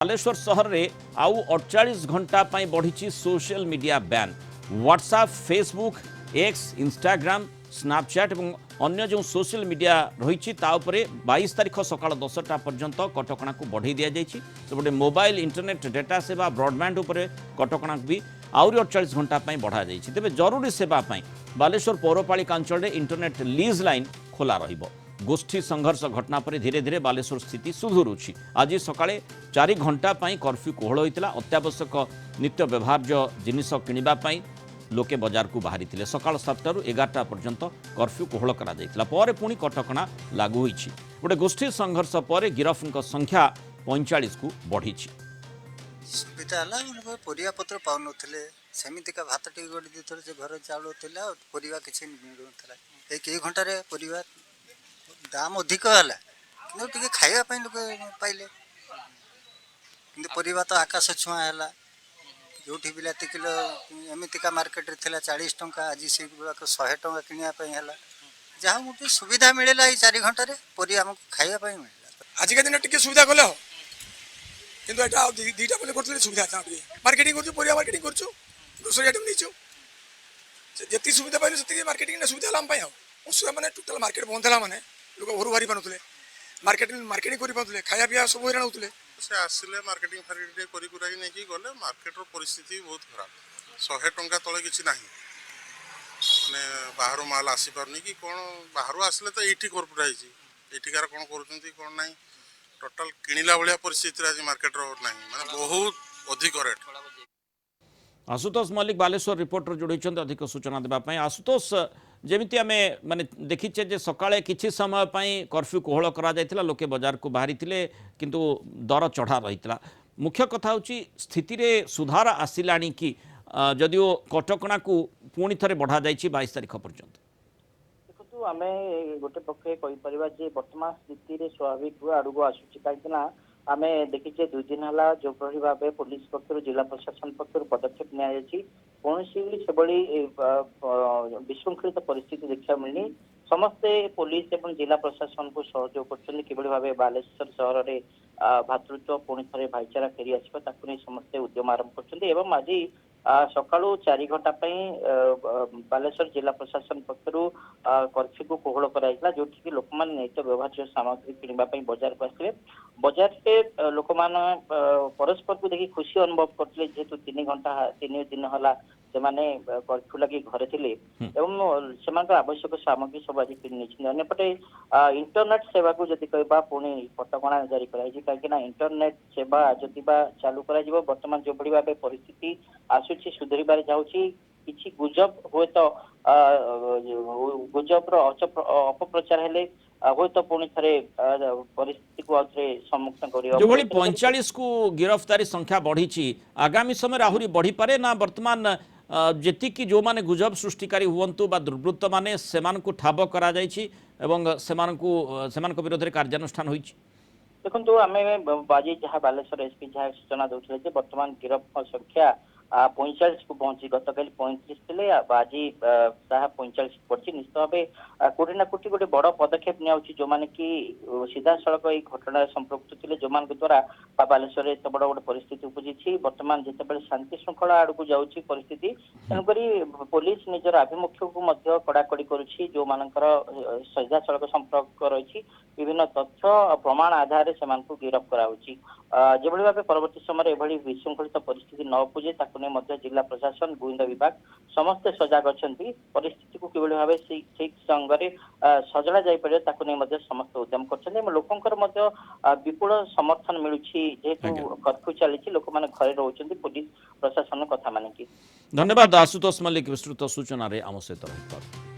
बालेश्वर सहर में आउ 48 घंटा बढ़ी social media ban. WhatsApp, Facebook, x, Instagram, Snapchat और अन्य जो सोशल मीडिया रही 22 तारीख सकाल 10टा पर्यंत कटकणा को बढ़ई दि जाएगी। सेपटे मोबाइल इंटरनेट डेटा सेवा ब्रॉडबैंड उपर कटकणा भी आउरी 48 घंटा बढ़ा जाएगी। तेज जरूरी सेवा बालेश्वर पौरपालिका अंचल में इंटरनेट लीज लाइन खोला रहिबो। गोष्ठी संघर्ष घटना पर धीरे धीरे बालेश्वर स्थिति सुधुरुछि। आज सकाळे 4 घंटा कर्फ्यू कोहल होता। अत्यावश्यक नित्य व्यवहार्य जिनिस किणवा लोके बजार को बाहरी थे। सकाल 7 ରୁ 11टा पर्यंत कर्फ्यू कोहल करा जायतिला। पर पुणी कटकणा लागू होईछि। गोटे गोष्ठी संघर्ष पर गिरफ्त संख्या 45 को बढ़ी। सुविधा है परिया पत्र पाऊन सेमितिका भात टी गोटे दिथर से घर चाउल था परिवा किसी मिलूला। एक घंटे परिवा दाम अधिक है कि खावाई लोक पाइले कि परिवा तो आकाश छुआ है। जो बिलाती किलो एमतीका मार्केट रे 40 टंका आज से 100 टंका किनापी है। जहाँ गोटे सुविधा मिलला 4 घंटे परिया आमको खावाई मिलला। आज दिन टी सुविधा कले हो कि दुईटा बोले कर सुविधा मार्केटिंग कर मार्केटिंग कर ग्रोसरी आइटम नहीं जी सुविधा पाइल से मार्केटिंग सुविधा आम असुविधा मैंने टोटाल मार्केट बंद है मैंने लोक घर बाहरी पारे मार्केटिंग कर पारे खाया पीया सब हैरान होते से आसिले मार्केटिंग फार्केटिंग करी नहीं गले मार्केटर परिस्थिति बहुत खराब। 100 टंका तले किसी ना माने बाहर माल आसी पारनी कि कौन बाहर आसिले तो ये करपुटाई एठिकार कौन कर ना टोटाल किणिला भाया परिस्थिति आज मार्केटर ना माने बहुत अधिक रेट। आशुतोष मल्लिक बालेश्वर रिपोर्टर जोड़ी अधिक सूचना देवाई। आशुतोष जमीती आम माने देखीचे जे सकाळे किछि समय कर्फ्यू कोहल करा जायतिला। लोके बाजार को बाहरी थिले किंतु दर चढ़ा रही। मुख्य कथा होची स्थिति रे सुधार आसिलानी कि जदिओ कटकणा को पुणी थरे बढ़ा जायछि 22 तारीख पर्यंत। देखो आम गोटे पक्षे कहीपर वर्तमान स्थिति स्वाभाविक आड़ को आसूँ कहीं आम देखीचे 2 दिन है जो भाव पुलिस पक्ष जिला प्रशासन पक्ष पदक्षेप नि कौन से विशृंखलित परिस्थिति देखा मिलनी। समस्ते पुलिस और जिला प्रशासन को सहयोग कर भाव बालेश्वर सहर में भातृत्व पुणी थे भाईचारा फेरी आसपा समस्ते उद्यम आरंभ कर। आज सकाळु 4 घंटा बालेश्वर जिला प्रशासन पक्ष कर्फ्यू को कोहल कराइला जो लोक मैंने नित्य व्यवहार्य सामग्री किणवाई बाजार को आसते। बाजार से लोक मैंने परस्पर को देखिए खुशी अनुभव करते जेहेतु 3 दिन है से कर्फ्यू लगी घरे थे और आवश्यक सामग्री सब आज किपटे इंटरनेट सेवा को जदि कह पुणी कटकणा जारी कराई कहीं इंटरनेट सेवा जदि चालू कर बर्तमान जो भाव परिस्थिति आसूची सुधरबार जाऊँगी किसी गुजब हुए तो गुजबर अपप्रचार हेले हुए तो पुणी थे परिस्थिति को सम्मुखीन कर 45 को गिरफ्तारी संख्या बढ़ी। आगामी समय आहरी बढ़ी पारे ना वर्तमान जेतिकी जो माने गुजब सृष्टिकारी हुवंतु बा दुर्वृत्त माने सेमानकु ठाब करा जायछि एवं सेमानक विरोध रे कार्यानुष्ठान होइछि। देखो आम आज जहाँ बालेश्वर एसपी जहाँ सूचना दूसरे वर्तमान गिरफ संख्या 45 को पहुंची। गतकाल 35 थे आज 45 पड़ी। निश्चित भाव कोटी ना कोटी गोटे बड़ पदक्षेप नि जो मैंने कि सीधा सड़क ये घटना संपृक्त थे जो द्वारा बालेश्वर एत बड़ गोटे परिस्थिति उपजी। बर्तमान जिते शांति श्रृंखला आड़ को जाऊँगी परिस्थिति तेणुक पुलिस निजर आभिमुख्य को कड़ाकड़ी करुच्ची जो मानकर सीधा सड़क संपर्क रही विभिन्न तथ्य प्रमाण आधार से गिरफ्त कराऊँगी। जो भाव परवर्त समय एभली विशृंखलित परिस्थिति न उपजे जिला प्रशासन गोविंद विभाग समस्ते सजग अच्छा परिस्थिति को किभली भाव संग सजड़ा जापर समस्त उद्यम कर लोकंर विपुल समर्थन मिलूँ जेहेतु कर्फ्यू चली लोक मैंने घरे रोच पुलिस प्रशासन कथा मानिकी। धन्यवाद आशुतोष मल्लिक विस्तृत सूचना आम सहित।